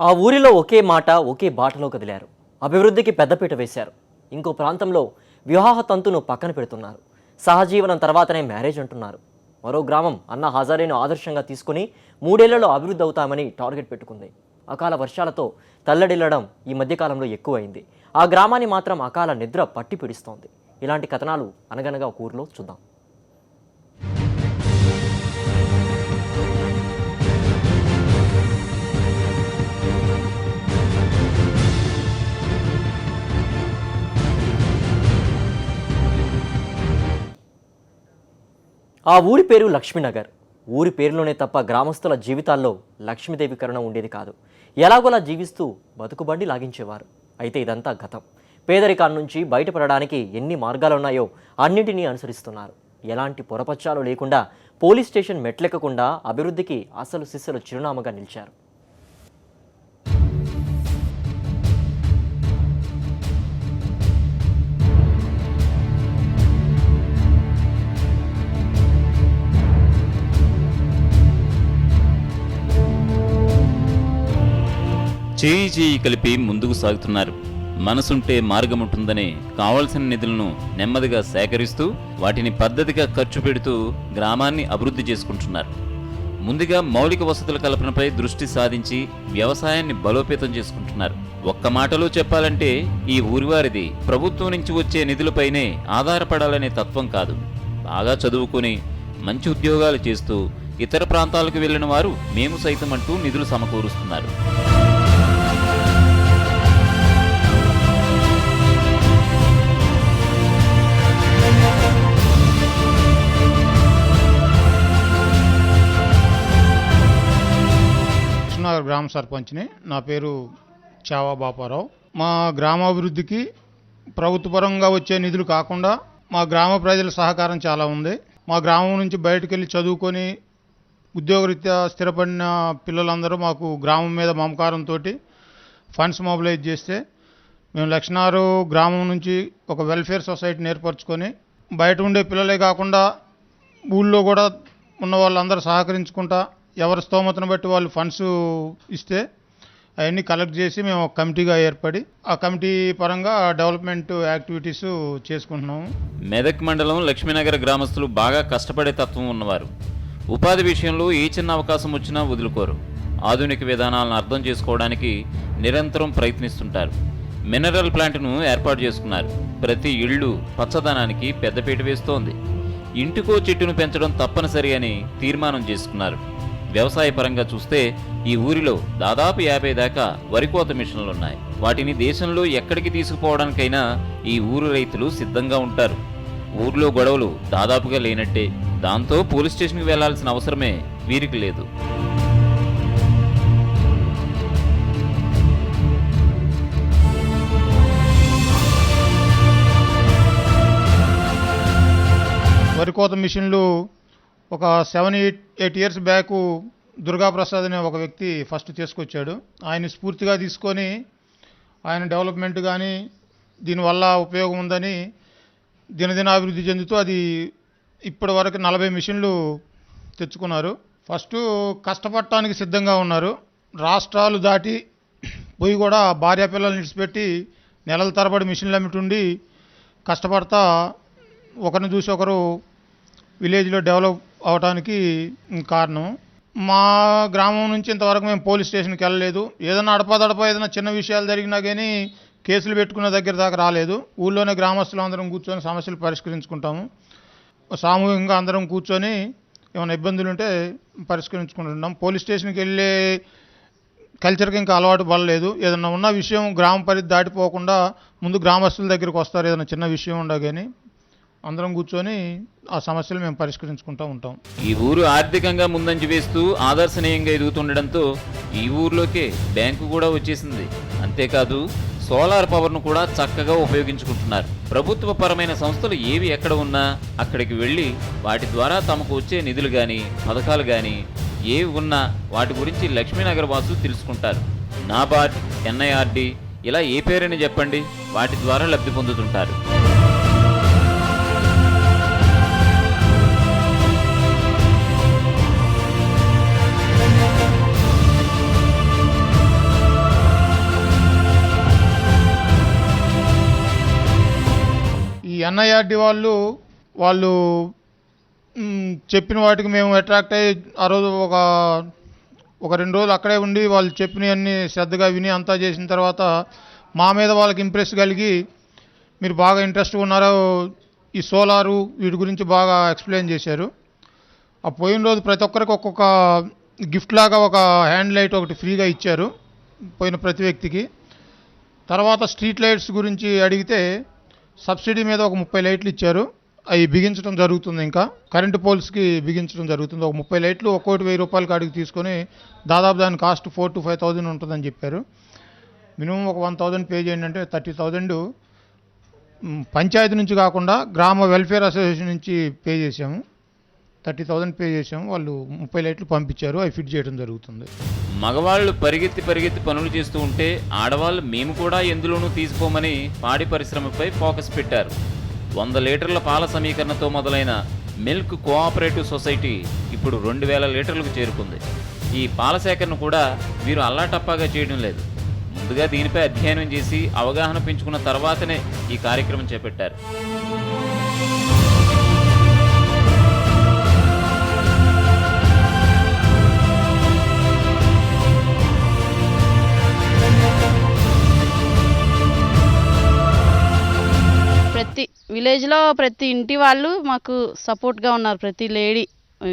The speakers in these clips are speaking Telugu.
ఆ ఊరిలో ఒకే మాట ఒకే బాటలో కదిలారు. అభివృద్ధికి పెద్దపీట వేశారు. ఇంకో ప్రాంతంలో వివాహ తంతును పక్కన పెడుతున్నారు. సహజీవనం తర్వాతనే మ్యారేజ్ అంటున్నారు. మరో గ్రామం అన్నా హజారేను ఆదర్శంగా తీసుకుని 3 ఏళ్లలో అభివృద్ధి అవుతామని టార్గెట్ పెట్టుకుంది. అకాల వర్షాలతో తల్లడిల్లడం ఈ మధ్యకాలంలో ఎక్కువైంది. ఆ గ్రామాన్ని మాత్రం అకాల నిద్ర పట్టి పిడిస్తోంది. ఇలాంటి కథనాలు అనగనగా ఒక ఊరిలో చూద్దాం. ఆ ఊరి పేరు లక్ష్మీనగర్. ఊరి పేరులోనే తప్ప గ్రామస్తుల జీవితాల్లో లక్ష్మీదేవి కరుణ ఉండేది కాదు. ఎలాగోలా జీవిస్తూ బతుకుబండి లాగించేవారు. అయితే ఇదంతా గతం. పేదరికాల నుంచి బయటపడడానికి ఎన్ని మార్గాలున్నాయో అన్నింటినీ అనుసరిస్తున్నారు. ఎలాంటి పొరపచ్చాలు లేకుండా పోలీస్ స్టేషన్ మెట్లెక్కకుండా అభివృద్ధికి అసలు సిస్సలు చిరునామాగా నిలిచారు. చేయి చేయి కలిపి ముందుకు సాగుతున్నారు. మనసుంటే మార్గముంటుందని కావలసిన నిధులను నెమ్మదిగా సేకరిస్తూ వాటిని పద్ధతిగా ఖర్చు పెడుతూ గ్రామాన్ని అభివృద్ధి చేసుకుంటున్నారు. ముందుగా మౌలిక వసతుల కల్పనపై దృష్టి సాధించి వ్యవసాయాన్ని బలోపేతం చేసుకుంటున్నారు. ఒక్క మాటలో చెప్పాలంటే ఈ ఊరివారిది ప్రభుత్వం నుంచి వచ్చే నిధులపైనే ఆధారపడాలనే తత్వం కాదు. బాగా చదువుకుని మంచి ఉద్యోగాలు చేస్తూ ఇతర ప్రాంతాలకు వెళ్లిన వారు మేము సైతం అంటూ నిధులు సమకూరుస్తున్నారు. గ్రామ సర్పంచ్ని. నా పేరు చావా బాపారావు. మా గ్రామాభివృద్ధికి ప్రభుత్వపరంగా వచ్చే నిధులు కాకుండా మా గ్రామ ప్రజల సహకారం చాలా ఉంది. మా గ్రామం నుంచి బయటకు వెళ్ళి చదువుకొని ఉద్యోగరీత్యా స్థిరపడిన పిల్లలందరూ మాకు గ్రామం మీద మమకారంతో ఫండ్స్ మొబిలైజ్ చేస్తే మేము లక్ష్మీనగర్ గ్రామం నుంచి ఒక వెల్ఫేర్ సొసైటీని ఏర్పరచుకొని బయట ఉండే పిల్లలే కాకుండా ఊళ్ళో కూడా ఉన్న వాళ్ళందరూ సహకరించుకుంటా ఎవరి స్తోమతను బట్టి వాళ్ళు ఫండ్స్ ఇస్తే అవన్నీ కలెక్ట్ చేసి మేము ఒక కమిటీగా ఏర్పడి ఆ కమిటీ పరంగా డెవలప్మెంట్ యాక్టివిటీస్ చేసుకుంటున్నాము. మెదక్ మండలం లక్ష్మీనగర్ గ్రామస్తులు బాగా కష్టపడే తత్వం ఉన్నవారు. ఉపాధి విషయంలో ఏ చిన్న అవకాశం వచ్చినా వదులుకోరు. ఆధునిక విధానాలను అర్థం చేసుకోవడానికి నిరంతరం ప్రయత్నిస్తుంటారు. మినరల్ ప్లాంట్ను ఏర్పాటు చేసుకున్నారు. ప్రతి ఇళ్ళు పచ్చదనానికి పెద్దపీట వేస్తోంది. ఇంటికో చెట్టును పెంచడం తప్పనిసరి అని తీర్మానం చేసుకున్నారు. వ్యవసాయ పరంగా చూస్తే ఈ ఊరిలో దాదాపు 50 దాకా వరికోత మిషన్లున్నాయి. వాటిని దేశంలో ఎక్కడికి తీసుకుపోవడానికైనా ఈ ఊరు రైతులు సిద్ధంగా ఉంటారు. ఊర్లో గొడవలు దాదాపుగా లేనట్టే. దాంతో పోలీస్ స్టేషన్కి వెళ్లాల్సిన అవసరమే వీరికి లేదు. వరికోత మిషన్లు ఒక 7-8 ఇయర్స్ బ్యాక్ దుర్గాప్రసాద్ అనే ఒక వ్యక్తి ఫస్ట్ తీసుకొచ్చాడు. ఆయన స్ఫూర్తిగా తీసుకొని ఆయన డెవలప్మెంట్ కానీ దీనివల్ల ఉపయోగం ఉందని దినదినాభివృద్ధి చెందుతూ అది ఇప్పటి వరకు 40 మిషన్లు తెచ్చుకున్నారు. ఫస్ట్ కష్టపడటానికి సిద్ధంగా ఉన్నారు. రాష్ట్రాలు దాటి పోయి కూడా భార్య పిల్లల్ని విడిచిపెట్టి నెలల తరబడి మిషన్లు అమ్మిటుండి కష్టపడతా ఒకరిని చూసి ఒకరు విలేజ్లో డెవలప్ అవడానికి కారణం. మా గ్రామం నుంచి ఇంతవరకు మేము పోలీస్ స్టేషన్కి వెళ్ళలేదు. ఏదైనా అడపదడప ఏదైనా చిన్న విషయాలు జరిగినా కానీ కేసులు పెట్టుకున్న దగ్గర దాకా రాలేదు. ఊళ్ళోనే గ్రామస్తులు అందరం కూర్చొని సమస్యలు పరిష్కరించుకుంటాము. సామూహికంగా అందరం కూర్చొని ఏమైనా ఇబ్బందులు ఉంటే పరిష్కరించుకుంటున్నాం. పోలీస్ స్టేషన్కి వెళ్ళే కల్చర్కి ఇంకా అలవాటు పడలేదు. ఏదైనా ఉన్న విషయం గ్రామ పరిధి దాటిపోకుండా ముందు గ్రామస్తుల దగ్గరికి వస్తారు. ఏదైనా చిన్న విషయం ఉండా కానీ అందరం కూర్చొని ఆ సమస్యలు మేము పరిష్కరించుకుంటూ ఉంటాం. ఈ ఊరు ఆర్థికంగా ముందంజ వేస్తూ ఆదర్శనీయంగా ఎదుగుతుండడంతో ఈ ఊర్లోకే బ్యాంకు కూడా వచ్చేసింది. అంతేకాదు సోలార్ పవర్ను కూడా చక్కగా ఉపయోగించుకుంటున్నారు. ప్రభుత్వ పరమైన సంస్థలు ఏవి ఎక్కడ ఉన్నా అక్కడికి వెళ్ళి వాటి ద్వారా తమకు వచ్చే నిధులు కానీ పథకాలు కానీ ఏవి ఉన్నా వాటి గురించి లక్ష్మీనగర్ వాసులు తెలుసుకుంటారు. నాబార్డ్, NIRD ఇలా ఏ పేరని చెప్పండి, వాటి ద్వారా లబ్ధి పొందుతుంటారు. ఎన్ఐఆర్డి వాళ్ళు చెప్పిన వాటికి మేము అట్రాక్ట్ అయ్యి ఆ రోజు ఒక 2 రోజులు అక్కడే ఉండి వాళ్ళు చెప్పినవన్నీ శ్రద్ధగా విని అంతా చేసిన తర్వాత మా మీద వాళ్ళకి ఇంప్రెస్ కలిగి మీరు బాగా ఇంట్రెస్ట్గా ఉన్నారో ఈ సోలారు వీటి గురించి బాగా ఎక్స్ప్లెయిన్ చేశారు. ఆ పోయిన రోజు ప్రతి ఒక్కరికి ఒక్కొక్క గిఫ్ట్ లాగా ఒక హ్యాండ్ లైట్ ఒకటి ఫ్రీగా ఇచ్చారు పోయిన ప్రతి వ్యక్తికి. తర్వాత స్ట్రీట్ లైట్స్ గురించి అడిగితే సబ్సిడీ మీద ఒక 30 లైట్లు ఇచ్చారు. అవి బిగించడం జరుగుతుంది, ఇంకా కరెంటు పోల్స్కి బిగించడం జరుగుతుంది. ఒక 30 లైట్లు ఒక్కోటి 1000 రూపాయలు కాడికి తీసుకొని దాదాపు దాని కాస్ట్ 4,000 to 5,000 ఉంటుందని చెప్పారు. మినిమం ఒక 1,000 పే చేయండి అంటే 30,000 పంచాయతీ నుంచి కాకుండా గ్రామ వెల్ఫేర్ అసోసియేషన్ నుంచి పే చేసాము. 30,000 పే చేసాము. వాళ్ళు 30 లైట్లు పంపించారు, అవి ఫిట్ చేయడం జరుగుతుంది. మగవాళ్ళు పరిగెత్తి పనులు చేస్తూ ఉంటే ఆడవాళ్ళు మేము కూడా ఎందులోనూ తీసిపోమని పాడి పరిశ్రమపై ఫోకస్ పెట్టారు. 100 లీటర్ల పాల సమీకరణతో మొదలైన మిల్క్ కోఆపరేటివ్ సొసైటీ ఇప్పుడు 2,000 లీటర్లకు చేరుకుంది. ఈ పాల సేకరణ కూడా వీరు అల్లాటప్పాగా చేయడం లేదు. ముందుగా దీనిపై అధ్యయనం చేసి అవగాహన పెంచుకున్న తర్వాతనే ఈ కార్యక్రమం చేపట్టారు. ప్రతి విలేజ్లో ప్రతి ఇంటి వాళ్ళు మాకు సపోర్ట్గా ఉన్నారు. ప్రతి లేడీ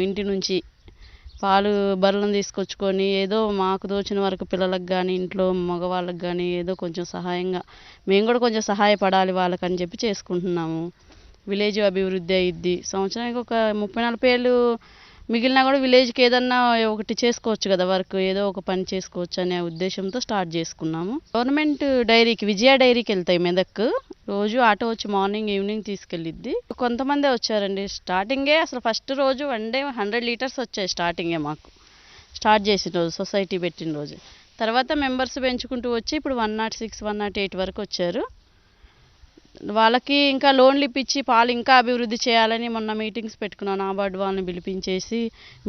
ఇంటి నుంచి పాలు బర్రెలను తీసుకొచ్చుకొని ఏదో మాకు దోచిన వరకు పిల్లలకు కానీ ఇంట్లో మగవాళ్ళకి కానీ ఏదో కొంచెం సహాయంగా మేము కూడా కొంచెం సహాయపడాలి వాళ్ళకని చెప్పి చేసుకుంటున్నాము. విలేజ్ అభివృద్ధి అయ్యిద్ది. సంవత్సరానికి ఒక 30-40 ఏళ్ళు మిగిలినా కూడా విలేజ్కి ఏదన్నా ఒకటి చేసుకోవచ్చు కదా, వర్క్ ఏదో ఒక పని చేసుకోవచ్చు అనే ఉద్దేశంతో స్టార్ట్ చేసుకున్నాము. గవర్నమెంట్ డైరీకి, విజయ డైరీకి వెళ్తాయి మెదక్. రోజు ఆటో వచ్చి మార్నింగ్ ఈవినింగ్ తీసుకెళ్ళిద్ది. కొంతమందే వచ్చారండి. స్టార్టింగే అసలు ఫస్ట్ రోజు 1 డే 100 లీటర్స్ వచ్చాయి. స్టార్టింగే మాకు స్టార్ట్ చేసిన రోజు, సొసైటీ పెట్టిన రోజు. తర్వాత మెంబర్స్ పెంచుకుంటూ వచ్చి ఇప్పుడు 106, 108 వరకు వచ్చారు. వాళ్ళకి ఇంకా లోన్లు ఇప్పించి పాలు ఇంకా అభివృద్ధి చేయాలని మొన్న మీటింగ్స్ పెట్టుకున్నాం. నాబార్డు వాళ్ళని పిలిపించేసి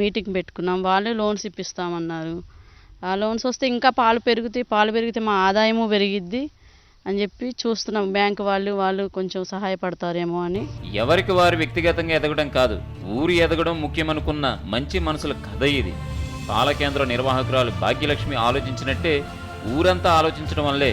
మీటింగ్ పెట్టుకున్నాం. వాళ్ళు లోన్స్ ఇప్పిస్తామన్నారు. ఆ లోన్స్ వస్తే ఇంకా పాలు పెరిగితే మా ఆదాయము పెరిగిద్ది అని చెప్పి చూస్తున్నాం. బ్యాంకు వాళ్ళు కొంచెం సహాయపడతారేమో అని. ఎవరికి వారు వ్యక్తిగతంగా ఎదగడం కాదు, ఊరు ఎదగడం ముఖ్యమనుకున్న మంచి మనసుల కథ ఇది. పాల కేంద్ర నిర్వాహకురాలు భాగ్యలక్ష్మి ఆలోచించినట్టే ఊరంతా ఆలోచించడం వల్లే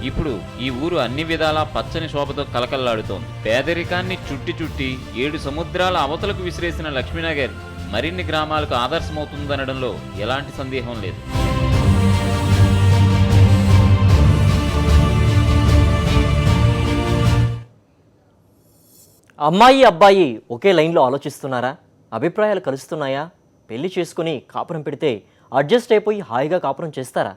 ఇప్పుడు ఈ ఊరు అన్ని విధాలా పచ్చని శోభతో కలకల్లాడుతోంది. పేదరికాన్ని చుట్టి 7 సముద్రాల అవతలకు విసిరేసిన లక్ష్మీనగర్ మరిన్ని గ్రామాలకు ఆదర్శమవుతుందనడంలో ఎలాంటి సందేహం లేదు. అమ్మాయి అబ్బాయి ఒకే లైన్లో ఆలోచిస్తున్నారా? అభిప్రాయాలు కలుస్తున్నాయా? పెళ్లి చేసుకుని కాపురం పెడితే అడ్జస్ట్ అయిపోయి హాయిగా కాపురం చేస్తారా?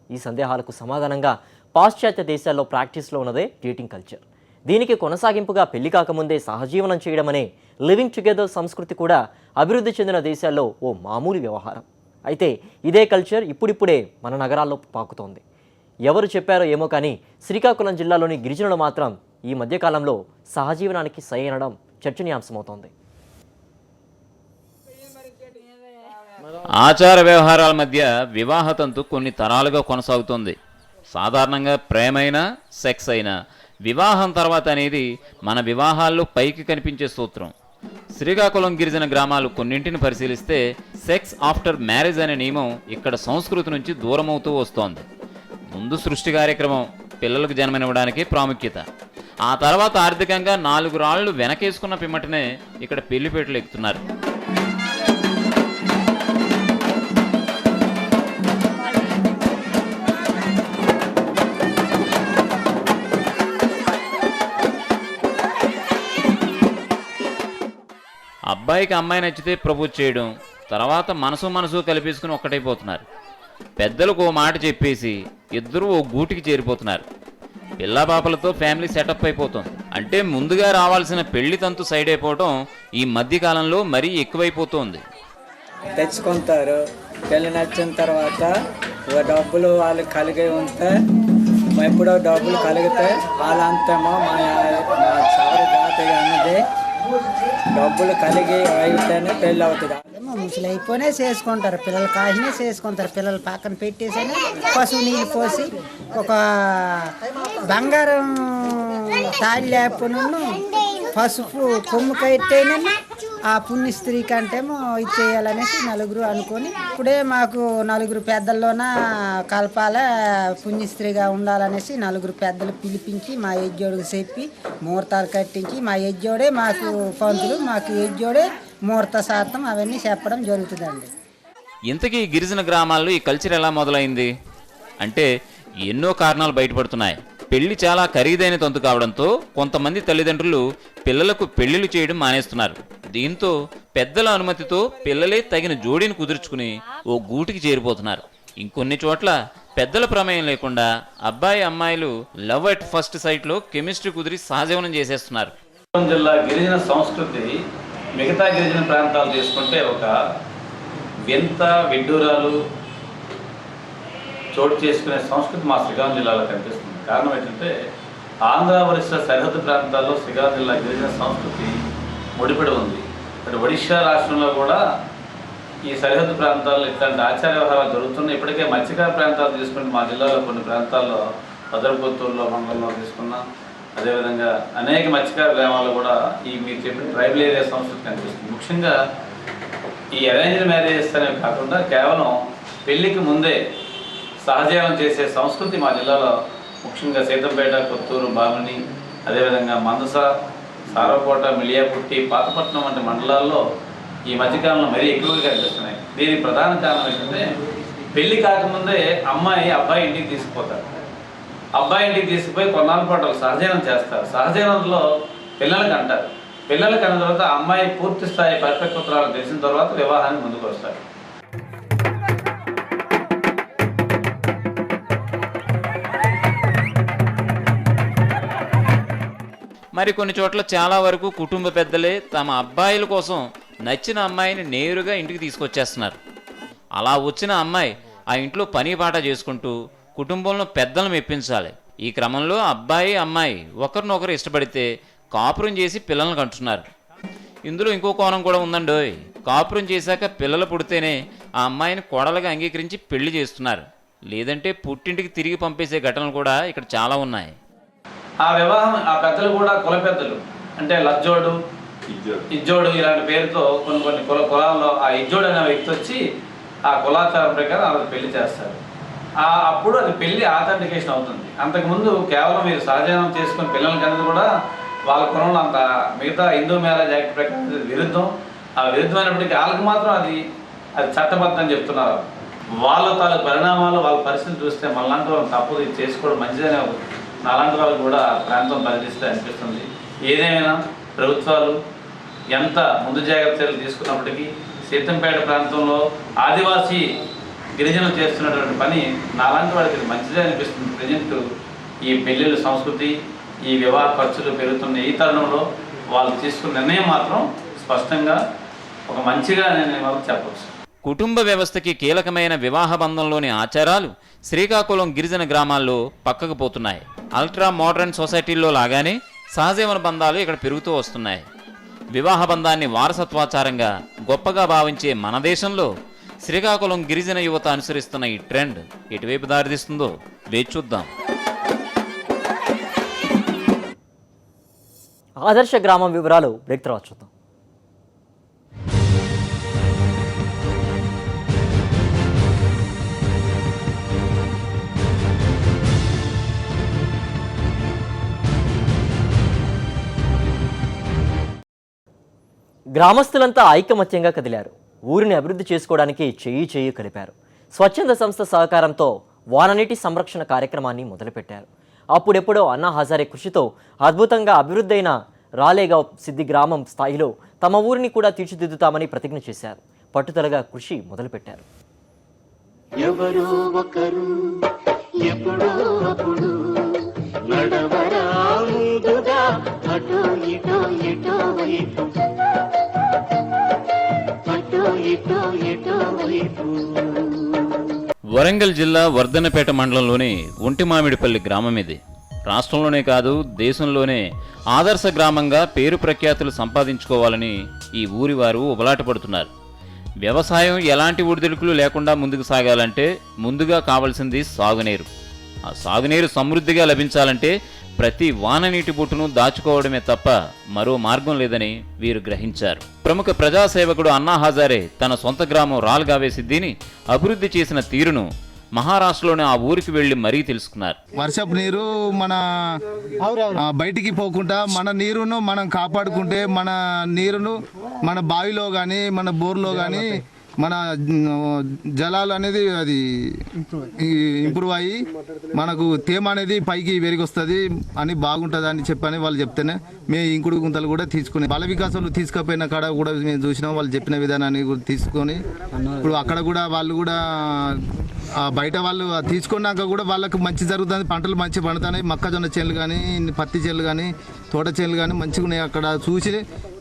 ఈ సందేహాలకు సమాధానంగా పాశ్చాత్య దేశాల్లో ప్రాక్టీస్లో ఉన్నదే డేటింగ్ కల్చర్. దీనికి కొనసాగింపుగా పెళ్లి కాకముందే సహజీవనం చేయడం అనే లివింగ్ టుగెదర్ సంస్కృతి కూడా అభివృద్ధి చెందిన దేశాల్లో ఓ మామూలు వ్యవహారం. అయితే ఇదే కల్చర్ ఇప్పుడిప్పుడే మన నగరాల్లో పాకుతోంది. ఎవరు చెప్పారో ఏమో కానీ శ్రీకాకుళం జిల్లాలోని గిరిజనులు మాత్రం ఈ మధ్యకాలంలో సహజీవనానికి సై అనడం చర్చనీయాంశమవుతోంది. ఆచార వ్యవహారాల మధ్య వివాహతంతు కొన్ని తరాలుగా కొనసాగుతోంది. సాధారణంగా ప్రేమైనా సెక్స్ అయినా వివాహం తర్వాత అనేది మన వివాహాల్లో పైకి కనిపించే సూత్రం. శ్రీకాకుళం గిరిజన గ్రామాలు కొన్నింటిని పరిశీలిస్తే సెక్స్ ఆఫ్టర్ మ్యారేజ్ అనే నియమం ఇక్కడ సంస్కృతి నుంచి దూరమవుతూ వస్తోంది. ముందు సృష్టి కార్యక్రమం, పిల్లలకు జన్మనివ్వడానికి ప్రాముఖ్యత, ఆ తర్వాత ఆర్థికంగా 4 రాళ్లు వెనకేసుకున్న పిమ్మటనే ఇక్కడ పెళ్లిపేటలు ఎక్కుతున్నారు. అబ్బాయికి అమ్మాయి నచ్చితే ప్రపోజ్ చేయడం, తర్వాత మనసు కలిపేసుకుని ఒక్కటైపోతున్నారు. పెద్దలకు ఓ మాట చెప్పేసి ఇద్దరు ఓ గూటికి చేరిపోతున్నారు. పిల్లాపాపలతో ఫ్యామిలీ సెటప్ అయిపోతుంది. అంటే ముందుగా రావాల్సిన పెళ్లి తంతు సైడ్ అయిపోవడం ఈ మధ్య కాలంలో మరీ ఎక్కువైపోతుంది. తెచ్చుకుంటారు. పెళ్లి నచ్చిన తర్వాత డబ్బులు వాళ్ళకి కలిగి ఉంటే ఎప్పుడో డబ్బులు కలిగితే వాళ్ళంతేమో మా సవరి జాతి అనేది డబ్బులు కలిగి అయితేనే పెళ్ళి అవుతుంది. ముసలి అయిపోయినే చేసుకుంటారు. పిల్లలు కాసినే చేసుకుంటారు. పిల్లలు పక్కన పెట్టేసైనా పశువు నీళ్ళు పోసి ఒక బంగారం తాళి లేకపోయినా పసుపు కొమ్ము కట్టేనని ఆ పుణ్యస్త్రీ కంటేమో ఇది చేయాలనేసి నలుగురు అనుకొని ఇప్పుడే మాకు నలుగురు పెద్దల్లోన కలపాల పుణ్యస్త్రీగా ఉండాలనేసి నలుగురు పెద్దలు పిలిపించి మా యజ్జోడికి చెప్పి ముహూర్తాలు కట్టించి మా యజ్జోడే మాకు పంతులు మాకు యజ్జోడే ముహూర్త శాతం అవన్నీ చెప్పడం జరుగుతుందండి. ఇంతకీ గిరిజన గ్రామాల్లో ఈ కల్చర్ ఎలా మొదలైంది అంటే ఎన్నో కారణాలు బయటపడుతున్నాయి. పెళ్లి చాలా ఖరీదైన తంతు కావడంతో కొంతమంది తల్లిదండ్రులు పిల్లలకు పెళ్లిళ్ళు చేయడం మానేస్తున్నారు. దీంతో పెద్దల అనుమతితో పిల్లలే తగిన జోడీని కుదుర్చుకుని ఓ గూటికి చేరిపోతున్నారు. ఇంకొన్ని చోట్ల పెద్దల ప్రమేయం లేకుండా అబ్బాయి అమ్మాయిలు లవ్ అట్ ఫస్ట్ సైట్లో కెమిస్ట్రీ కుదిరి సహజీవనం చేసేస్తున్నారు. శ్రీకాకుళం జిల్లా గిరిజన సంస్కృతి మిగతా గిరిజన ప్రాంతాలు తీసుకుంటే ఒక వింత విడ్డూరాలు చోటు చేసుకునే సంస్కృతి మా శ్రీకాకుళం జిల్లాలో కనిపిస్తుంది. కారణం ఏంటంటే ఆంధ్ర ఒరిస్సా సరిహద్దు ప్రాంతాల్లో శ్రీకాకుళం జిల్లా గిరిజన సంస్కృతి ముడిపడి ఉంది. అటు ఒడిశా రాష్ట్రంలో కూడా ఈ సరిహద్దు ప్రాంతాల్లో ఇట్లాంటి ఆచార వ్యవహారాలు జరుగుతున్నాయి. ఇప్పటికే మత్స్యకార ప్రాంతాలు తీసుకుంటే మా జిల్లాలో కొన్ని ప్రాంతాల్లో భద్రపుత్తూరులో మండలంలో తీసుకున్నాం. అదేవిధంగా అనేక మత్స్యకార గ్రామాల్లో కూడా ఈ మీరు చెప్పిన ట్రైబల్ ఏరియా సంస్కృతి కనిపిస్తుంది. ముఖ్యంగా ఈ అరేంజ్డ్ మ్యారేజెస్ అనేవి కాకుండా కేవలం పెళ్లికి ముందే సహజీవనం చేసే సంస్కృతి మా జిల్లాలో ముఖ్యంగా సీతంపేట, కొత్తూరు, బామిని, అదేవిధంగా మందస, సారవకోట, మిలియాపుట్టి, పాతపట్నం వంటి మండలాల్లో ఈ మధ్యకాలంలో మరీ ఎక్కువగా కనిపిస్తున్నాయి. దీనికి ప్రధాన కారణం ఏంటంటే పెళ్లి కాకముందే అమ్మాయి అబ్బాయి ఇంటికి తీసుకుపోతారు. అబ్బాయి ఇంటికి తీసుకుపోయి కొన్నాళ్ళ పాటు సహజీవనం చేస్తారు. సహజీవనంలో పిల్లలకి అంటారు. పిల్లలకి అన్న తర్వాత అమ్మాయి పూర్తి స్థాయి పరిపక్వతరాలు తెలిసిన తర్వాత వివాహానికి ముందుకు వస్తారు. మరి కొన్ని చోట్ల చాలా వరకు కుటుంబ పెద్దలే తమ అబ్బాయిల కోసం నచ్చిన అమ్మాయిని నేరుగా ఇంటికి తీసుకొచ్చేస్తున్నారు. అలా వచ్చిన అమ్మాయి ఆ ఇంట్లో పని పాట చేసుకుంటూ కుటుంబంలో పెద్దలను మెప్పించాలి. ఈ క్రమంలో అబ్బాయి అమ్మాయి ఒకరినొకరు ఇష్టపడితే కాపురం చేసి పిల్లలను కంటున్నారు. ఇందులో ఇంకో కోణం కూడా ఉందండోయ్. కాపురం చేశాక పిల్లలు పుడితేనే ఆ అమ్మాయిని కోడలుగా అంగీకరించి పెళ్లి చేస్తున్నారు. లేదంటే పుట్టింటికి తిరిగి పంపేసే ఘటనలు కూడా ఇక్కడ చాలా ఉన్నాయి. ఆ వివాహం ఆ పెద్దలు కూడా కుల పెద్దలు అంటే లజ్జోడు, ఇజ్జోడు ఇలాంటి పేరుతో కొన్ని కులాల్లో ఆ ఇజ్జోడు అనే వ్యక్తి వచ్చి ఆ కులాచారం ప్రకారం అలా పెళ్లి చేస్తారు. అప్పుడు అది పెళ్లి ఆథెంటికేషన్ అవుతుంది. అంతకుముందు కేవలం మీరు సహజీవనం చేసుకుని పిల్లలకి అనేది కూడా వాళ్ళ కులంలో అంత మిగతా హిందూ మ్యారేజ్ యాక్ట్ ప్రకారం విరుద్ధం. ఆ విరుద్ధమైనప్పటికీ వాళ్ళకి మాత్రం అది చట్టబద్ధం చెప్తున్నారు. వాళ్ళ తాలూకు పరిణామాలు వాళ్ళ పరిస్థితి చూస్తే మనలాంటి వాళ్ళని తప్పదు ఇది చేసుకోవడం మంచిదనే అలాంటి వాళ్ళు కూడా ప్రాంతం పరిధిస్తే అనిపిస్తుంది. ఏదేమైనా ప్రభుత్వాలు ఎంత ముందు జాగ్రత్త చర్యలు తీసుకున్నప్పటికీ సీతంపేట ప్రాంతంలో ఆదివాసీ గిరిజనులు చేస్తున్నటువంటి పని నాలాంటి వాళ్ళకి మంచిదే అనిపిస్తుంది. ప్రజెంట్ ఈ పెళ్ళిళ్ళ సంస్కృతి, ఈ వివాహ ఖర్చులు పెరుగుతున్న ఈ తరుణంలో వాళ్ళు తీసుకున్న నిర్ణయం మాత్రం స్పష్టంగా ఒక మంచిగా నేను చెప్పవచ్చు. కుటుంబ వ్యవస్థకి కీలకమైన వివాహ బంధంలోని ఆచారాలు శ్రీకాకుళం గిరిజన గ్రామాల్లో పక్కకు పోతున్నాయి. అల్ట్రా మోడర్న్ సొసైటీల్లో లాగానే సహజీవన బంధాలు ఇక్కడ పెరుగుతూ వస్తున్నాయి. వివాహ బంధాన్ని వారసత్వాచారంగా గొప్పగా భావించే మన దేశంలో శ్రీకాకుళం గిరిజన యువత అనుసరిస్తున్న ఈ ట్రెండ్ ఎటువైపు దారితీస్తుందో వేచి చూద్దాం. ఆదర్శ గ్రామం వివరాలు బ్రేక్ తర్వాత చూద్దాం. గ్రామస్తులంతా ఐకమత్యంగా కదిలారు. ఊరిని అభివృద్ధి చేసుకోవడానికి చేయి కలిపారు. స్వచ్ఛంద సంస్థ సహకారంతో వాననీటి సంరక్షణ కార్యక్రమాన్ని మొదలుపెట్టారు. అప్పుడెప్పుడో అన్నా హజారే కృషితో అద్భుతంగా అభివృద్ధి అయిన రాలేగావ్ సిద్ధి గ్రామం స్థాయిలో తమ ఊరిని కూడా తీర్చిదిద్దుతామని ప్రతిజ్ఞ చేశారు. పట్టుదలగా కృషి మొదలుపెట్టారు. ఎవరో ఒకరు ఎప్పుడో అప్పుడు నడవరా ముందుగా అటో ఇటో ఎటో వైపు అటో ఇటో ఎటో వైపు. వరంగల్ జిల్లా వర్ధన్నపేట మండలంలోని ఒంటిమామిడిపల్లి గ్రామం ఇది. రాష్ట్రంలోనే కాదు దేశంలోనే ఆదర్శ గ్రామంగా పేరు ప్రఖ్యాతులు సంపాదించుకోవాలని ఈ ఊరి వారు ఉబలాట పడుతున్నారు. వ్యవసాయం ఎలాంటి ఒడిదుడుకులు లేకుండా ముందుకు సాగాలంటే ముందుగా కావాల్సింది సాగునీరు. ఆ సాగునీరు సమృద్ధిగా లభించాలంటే ప్రతి వాననీటి బొట్టును దాచుకోవడమే తప్ప మరో మార్గం లేదని వీరు గ్రహించారు. ప్రముఖ ప్రజాసేవకుడు అన్నా హజారే తన సొంత గ్రామం రాల్గావే సిద్దిని అభివృద్ధి చేసిన తీరును మహారాష్ట్రలోని ఆ ఊరికి వెళ్లి మరీ తెలుసుకున్నారు. వర్షపు నీరు మన బయటికి పోకుండా మన నీరును మనం కాపాడుకుంటే మన నీరును మన బావిలో కానీ మన బోర్లో కానీ మన జలాలు అనేది అది ఇంప్రూవ్ అయ్యి మనకు తేమ అనేది పైకి పెరిగొస్తుంది అని బాగుంటుంది అని చెప్పని వాళ్ళు చెప్తేనే మేము ఇంకుడు గుంతలు కూడా తీసుకుని బాల వికాసంలో తీసుకుపోయిన కాడ కూడా మేము చూసినాం. వాళ్ళు చెప్పిన విధానాన్ని తీసుకొని ఇప్పుడు అక్కడ కూడా వాళ్ళు కూడా బయట వాళ్ళు తీసుకున్నాక కూడా వాళ్ళకు మంచి జరుగుతుంది, పంటలు మంచి పండుతున్నాయి. మొక్కజొన్న చేనులు కానీ పత్తి చేనులు కానీ తోట చేనులు కానీ మంచిగా ఉన్నాయి. అక్కడ చూసి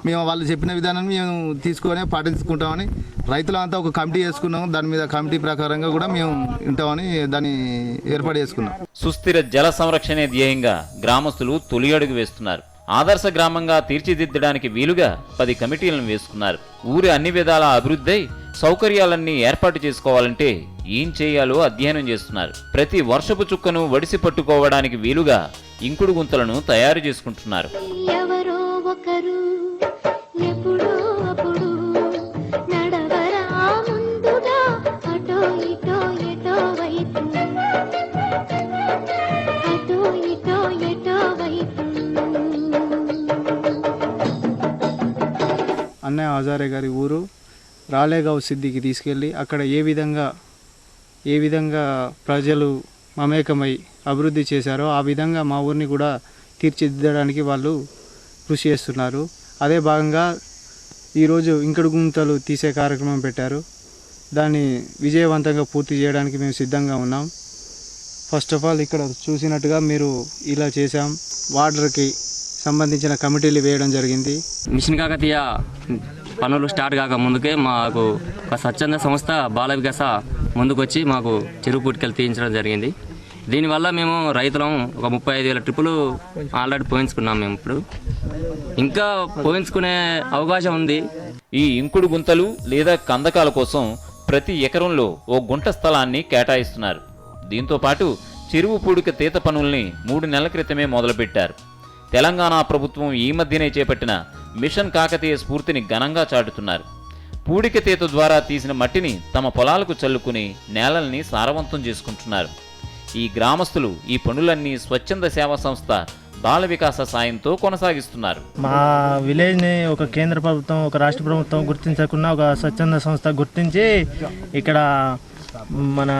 మేము వాళ్ళు చెప్పిన విధానాన్ని మేము తీసుకొని పాటించుకుంటామని రైతులంతా ఒక కమిటీ చేసుకున్నాం. దాని మీద కమిటీ ప్రకారంగా కూడా మేము ఉంటామని దాన్ని ఏర్పాటు చేసుకున్నాం. సుస్థిర జల సంరక్షణే ధ్యేయంగా గ్రామస్తులు తొలి అడుగు వేస్తున్నారు. ఆదర్శ గ్రామంగా తీర్చిదిద్దడానికి వీలుగా 10 కమిటీలను వేసుకున్నారు. ఊరి అన్ని విధాల అభివృద్ధి సౌకర్యాలన్నీ ఏర్పాటు చేసుకోవాలంటే ఏం చేయాలో అధ్యయనం చేస్తున్నారు. ప్రతి వర్షపు చుక్కను వడిసి పట్టుకోవడానికి వీలుగా ఇంకుడు గుంతలను తయారు చేసుకుంటున్నారు. ఎవరో ఒకరు ఎప్పుడో అప్పుడు నడవరా ముందుగా అటో ఇటో ఎటో వైపు అటో ఇటో ఎటో వైపు. అన్నయ్య హజారే గారి ఊరు రాలేగావ్ సిద్దికి తీసుకెళ్ళి అక్కడ ఏ విధంగా ప్రజలు మమేకమై అభివృద్ధి చేశారో ఆ విధంగా మా ఊరిని కూడా తీర్చిదిద్దడానికి వాళ్ళు కృషి చేస్తున్నారు. అదే భాగంగా ఈరోజు ఇంకుడు గుంతలు తీసే కార్యక్రమం పెట్టారు. దాన్ని విజయవంతంగా పూర్తి చేయడానికి మేము సిద్ధంగా ఉన్నాం. ఫస్ట్ ఆఫ్ ఆల్ ఇక్కడ చూసినట్టుగా మీరు ఇలా చేశాం. వాటర్కి సంబంధించిన కమిటీలు వేయడం జరిగింది. మిషన్ కాకతీయ పనులు స్టార్ట్ కాక ముందుకే మాకు ఒక స్వచ్ఛంద సంస్థ బాల వికాస ముందుకొచ్చి మాకు చెరువు పుట్టుకెళ్ళి తీయించడం జరిగింది. దీనివల్ల మేము రైతులం ఒక 35,000 ట్రిప్పులు ఆల్రెడీ పోయించుకున్నాం. మేము ఇప్పుడు ఇంకా పోయించుకునే అవకాశం ఉంది. ఈ ఇంకుడు గుంతలు లేదా కందకాల కోసం ప్రతి ఎకరంలో ఓ గుంట స్థలాన్ని కేటాయిస్తున్నారు. దీంతో పాటు చెరువు పూడిక తీత పనుల్ని 3 నెలల క్రితమే మొదలుపెట్టారు. తెలంగాణ ప్రభుత్వం ఈ మధ్యనే చేపట్టిన మిషన్ కాకతీయ స్ఫూర్తిని ఘనంగా చాటుతున్నారు. పూడిక తీత ద్వారా తీసిన మట్టిని తమ పొలాలకు చల్లుకుని నేలల్ని సారవంతం చేసుకుంటున్నారు. ఈ గ్రామస్తులు ఈ పనులన్నీ స్వచ్ఛంద సేవా సంస్థ బాల వికాస సాయంతో కొనసాగిస్తున్నారు. మా విలేజ్ని ఒక కేంద్ర ప్రభుత్వం ఒక రాష్ట్ర ప్రభుత్వం గుర్తించకుండా ఒక స్వచ్ఛంద సంస్థ గుర్తించి ఇక్కడ మన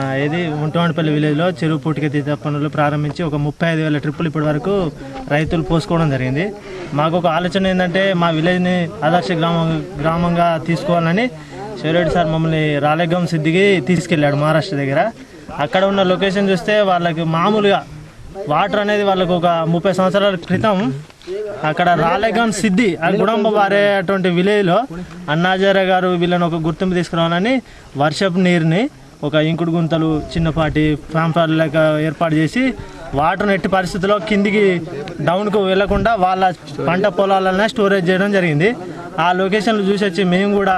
ఉంటవానిపల్లి విలేజ్లో చెరువు పూటిక తీత పనులు ప్రారంభించి ఒక 35,000 ట్రిప్పులు ఇప్పటి వరకు రైతులు పోసుకోవడం జరిగింది. మాకు ఒక ఆలోచన ఏంటంటే మా విలేజ్ని ఆదర్శ గ్రామంగా తీసుకోవాలని శివరెడ్డి సార్ మమ్మల్ని రాలేగావ్ సిద్దికి తీసుకెళ్ళాడు మహారాష్ట్ర దగ్గర. అక్కడ ఉన్న లొకేషన్ చూస్తే వాళ్ళకి మామూలుగా వాటర్ అనేది వాళ్ళకు ఒక 30 సంవత్సరాల క్రితం అక్కడ రాలేగావ్ సిద్ది ఆ గుడంబ వారే అటువంటి విలేజ్లో అన్నాజారే గారు వీళ్ళని ఒక గుర్తింపు తీసుకురావాలని వర్షపు నీరుని ఒక ఇంకుడు గుంతలు చిన్నపాటి ప్రాంతాలు లెక్క ఏర్పాటు చేసి వాటర్ ఎట్టి పరిస్థితుల్లో కిందికి డౌన్కు వెళ్లకుండా వాళ్ళ పంట పొలాలనే స్టోరేజ్ చేయడం జరిగింది. ఆ లొకేషన్లు చూసి వచ్చి మేము కూడా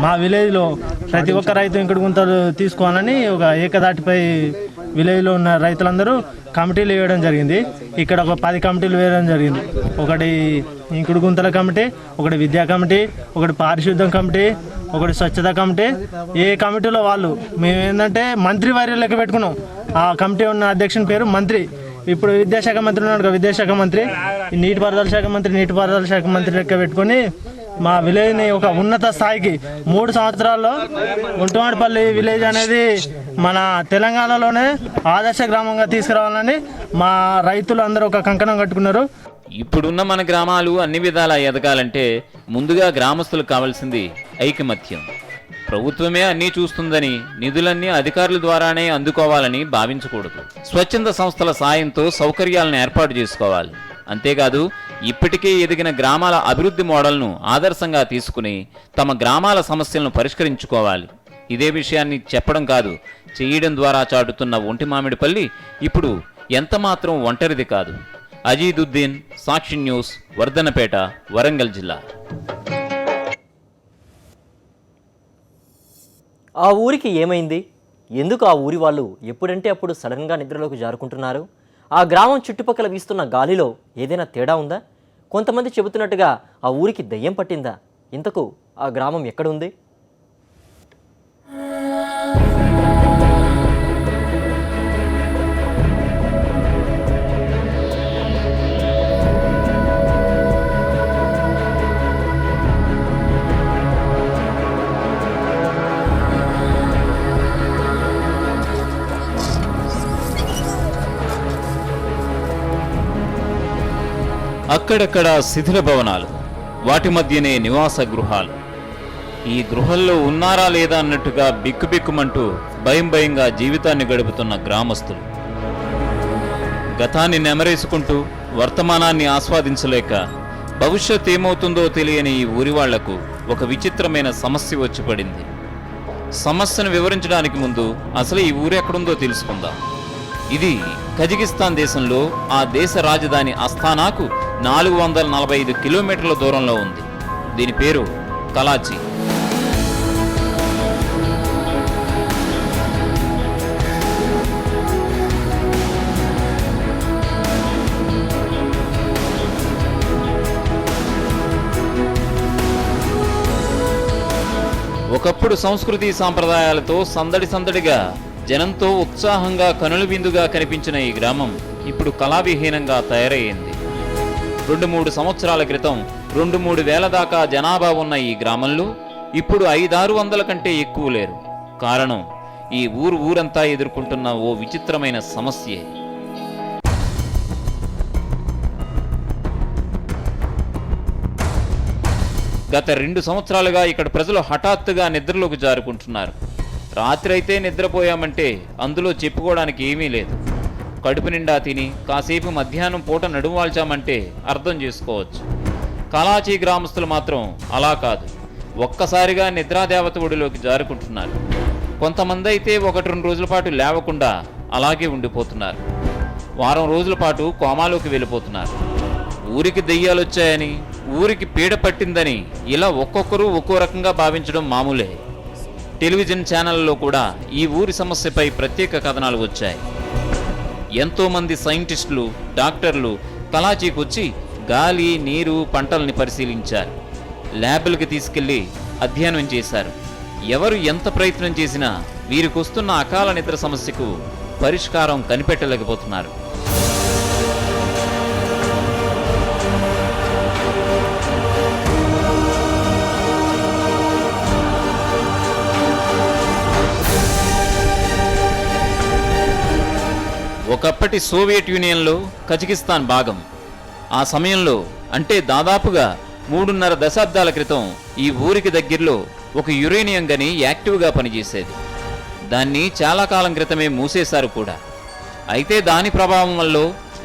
మా విలేజ్లో ప్రతి ఒక్క రైతు ఇంకుడు గుంతలు తీసుకోవాలని ఒక ఏకదాటిపై విలేజ్లో ఉన్న రైతులందరూ కమిటీలు వేయడం జరిగింది. ఇక్కడ ఒక 10 కమిటీలు వేయడం జరిగింది. ఒకటి ఇంకుడు గుంతల కమిటీ, ఒకటి విద్యా కమిటీ, ఒకటి పారిశుద్ధ్యం కమిటీ, ఒకటి స్వచ్ఛత కమిటీ. ఏ కమిటీలో వాళ్ళు మేము ఏంటంటే మంత్రి వారి లెక్క పెట్టుకున్నాం. ఆ కమిటీ ఉన్న అధ్యక్షుని పేరు మంత్రి. ఇప్పుడు విద్యాశాఖ మంత్రి ఉన్నాడు, విద్యాశాఖ మంత్రి, నీటిపారుదల శాఖ మంత్రి లెక్క పెట్టుకొని మా విలేజ్ని ఒక ఉన్నత స్థాయికి 3 సంవత్సరాల్లో ఉంటవానిపల్లి విలేజ్ అనేది మన తెలంగాణలోనే ఆదర్శ గ్రామంగా తీసుకురావాలని మా రైతులు అందరూ ఒక కంకణం కట్టుకున్నారు. ఇప్పుడున్న మన గ్రామాలు అన్ని విధాలా ఎదగాలంటే ముందుగా గ్రామస్తులకు కావాల్సింది ఐకమత్యం. ప్రభుత్వమే అన్నీ చూస్తుందని నిధులన్నీ అధికారుల ద్వారానే అందుకోవాలని భావించకూడదు. స్వచ్ఛంద సంస్థల సాయంతో సౌకర్యాలను ఏర్పాటు చేసుకోవాలి. అంతేకాదు ఇప్పటికే ఎదిగిన గ్రామాల అభివృద్ధి మోడల్ను ఆదర్శంగా తీసుకుని తమ గ్రామాల సమస్యలను పరిష్కరించుకోవాలి. ఇదే విషయాన్ని చెప్పడం కాదు, చేయడం ద్వారా చాటుతున్న ఒంటిమామిడిపల్లి ఇప్పుడు ఎంతమాత్రం ఒంటరిది కాదు. అజీదుద్దీన్, సాక్షి న్యూస్, వర్ధనపేట, వరంగల్ జిల్లా. ఆ ఊరికి ఏమైంది? ఎందుకు ఆ ఊరి వాళ్ళు ఎప్పుడంటే అప్పుడు సడన్గా నిద్రలోకి జారుకుంటున్నారు? ఆ గ్రామం చుట్టుపక్కల వీస్తున్న గాలిలో ఏదైనా తేడా ఉందా? కొంతమంది చెబుతున్నట్టుగా ఆ ఊరికి దయ్యం పట్టిందా? ఇంతకు ఆ గ్రామం ఎక్కడుంది? అక్కడక్కడ శిథిల భవనాలు, వాటి మధ్యనే నివాస గృహాలు. ఈ గృహల్లో ఉన్నారా లేదా అన్నట్టుగా బిక్కుబిక్కుమంటూ భయంగా జీవితాన్ని గడుపుతున్న గ్రామస్తులు. గతాన్ని నెమరేసుకుంటూ వర్తమానాన్ని ఆస్వాదించలేక భవిష్యత్ ఏమవుతుందో తెలియని ఈ ఊరి వాళ్లకు ఒక విచిత్రమైన సమస్య వచ్చి పడింది. సమస్యను వివరించడానికి ముందు అసలు ఈ ఊరు ఎక్కడుందో తెలుసుకుందాం. ఇది కజకిస్తాన్ దేశంలో ఆ దేశ రాజధాని అస్తానాకు 445 కిలోమీటర్ల దూరంలో ఉంది. దీని పేరు కలాచి. ఒకప్పుడు సంస్కృతి సాంప్రదాయాలతో సందడిగా జనంతో ఉత్సాహంగా కనుల విందుగా కనిపించిన ఈ గ్రామం ఇప్పుడు కళావిహీనంగా తయారయ్యింది. 2-3 సంవత్సరాల క్రితం 2-3 వేల దాకా జనాభా ఉన్న ఈ గ్రామంలో ఇప్పుడు 500-600 కంటే ఎక్కువ లేరు. కారణం ఈ ఊరంతా ఎదుర్కొంటున్న ఓ విచిత్రమైన సమస్యే. గత 2 సంవత్సరాలుగా ఇక్కడ ప్రజలు హఠాత్తుగా నిద్రలోకి జారుకుంటున్నారు. రాత్రి అయితే నిద్రపోయామంటే అందులో చెప్పుకోవడానికి ఏమీ లేదు. కడుపు నిండా తిని కాసేపు మధ్యాహ్నం పూట నడువాల్చామంటే అర్థం చేసుకోవచ్చు. కలాచి గ్రామస్తులు మాత్రం అలా కాదు, ఒక్కసారిగా నిద్రాదేవత ఒడిలోకి జారుకుంటున్నారు. కొంతమంది అయితే 1-2 రోజుల పాటు లేవకుండా అలాగే ఉండిపోతున్నారు. వారం రోజుల పాటు కోమాలోకి వెళ్ళిపోతున్నారు. ఊరికి దెయ్యాలొచ్చాయని, ఊరికి పీడ పట్టిందని ఇలా ఒక్కొక్కరు ఒక్కో రకంగా భావించడం మామూలే. టెలివిజన్ ఛానళ్లలో కూడా ఈ ఊరి సమస్యపై ప్రత్యేక కథనాలు వచ్చాయి. ఎంతోమంది సైంటిస్టులు, డాక్టర్లు కలాచీకి వచ్చి గాలి, నీరు, పంటల్ని పరిశీలించారు. ల్యాబులకి తీసుకెళ్లి అధ్యయనం చేశారు. ఎవరు ఎంత ప్రయత్నం చేసినా వీరికొస్తున్న అకాల నిద్ర సమస్యకు పరిష్కారం కనిపెట్టలేకపోతున్నారు. ఒకప్పటి సోవియట్ యూనియన్లో కజకిస్తాన్ భాగం. ఆ సమయంలో అంటే దాదాపుగా 3.5 దశాబ్దాల క్రితం ఈ ఊరికి దగ్గరలో ఒక యురేనియం గని యాక్టివ్గా పనిచేసేది. దాన్ని చాలా కాలం క్రితమే మూసేశారు కూడా. అయితే దాని ప్రభావం వల్ల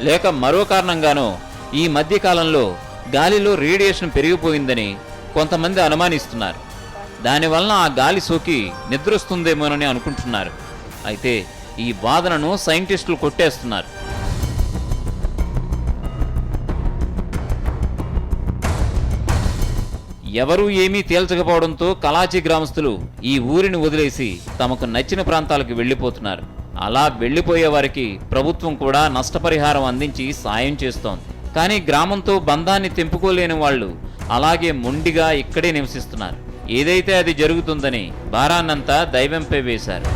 లేక మరో కారణంగానో ఈ మధ్య కాలంలో గాలిలో రేడియేషన్ పెరిగిపోయిందని కొంతమంది అనుమానిస్తున్నారు. దానివల్ల ఆ గాలి సోకి నిద్రొస్తుందేమోనని అనుకుంటున్నారు. అయితే ఈ వాదనను సైంటిస్టులు కొట్టేస్తున్నారు. ఎవరూ ఏమీ తేల్చకపోవడంతో కలాచి గ్రామస్తులు ఈ ఊరిని వదిలేసి తమకు నచ్చిన ప్రాంతాలకు వెళ్ళిపోతున్నారు. అలా వెళ్ళిపోయే వారికి ప్రభుత్వం కూడా నష్టపరిహారం అందించి సాయం చేస్తోంది. కానీ గ్రామంతో బంధాన్ని తెంపుకోలేని వాళ్ళు అలాగే మొండిగా ఇక్కడే నివసిస్తున్నారు. ఏదైతే అది జరుగుతుందని భారాన్నంతా దైవంపై వేశారు.